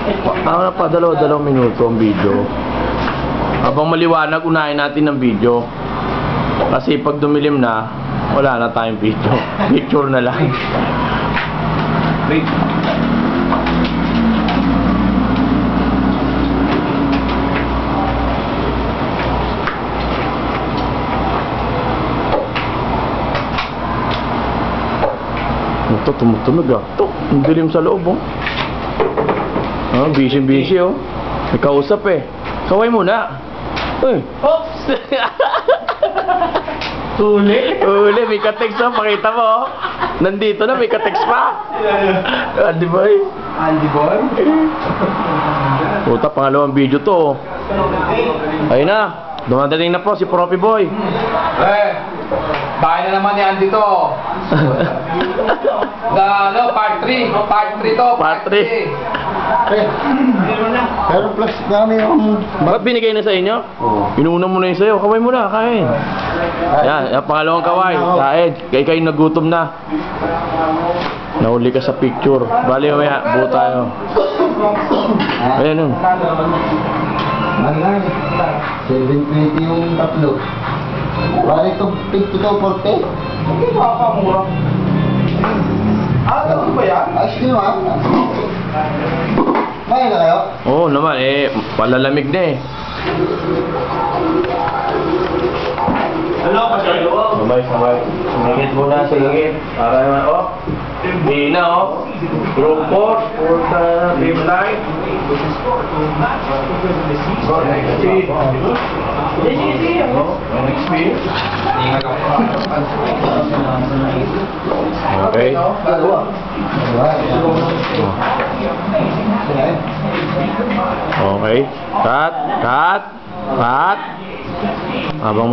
Ako na pa, dalawang minuto ang video. Habang maliwanag, unahin natin ang video. Kasi pag dumilim na, wala na tayong video. Picture na lang. Ito, tumutunog ah. Ito, ang dilim sa loob oh. Ah, busy oh. May kausap eh. Kaway muna. Uy. Oops! Uli, May ka-text oh. Pakita mo oh. Nandito na, may ka-text pa. Andy boy. Andy boy? Puta, pangalawang video to oh. Ayun na. Dumadating na po si Profi Boy. Bahay na naman ni Andy to. Part 3 to. Part 3. Pero plastic namin yung... Bakit binigay na sa inyo? Oo. Inuuna mo na yung sayo. Kaway mo na, kain. Yan, yung pangalawang kaway. Kain. Kayo nagutom na. Nahuli ka sa picture. Bali mo ya, buo tayo. Ayan nun. 720 yung tatlo. Bali ito 52, 40. Hindi makakamura. Ano ba yan? Ayos nyo ah. Kaya na kayo? Oo naman, palalamig na eh. Hello, pasyalo. Sabay. Sumingit muna, sumingit. Para naman, oh. Hindi na, oh. Group 4, for the team line. Next speed. Next speed. Okay. Okay. Cut. Habang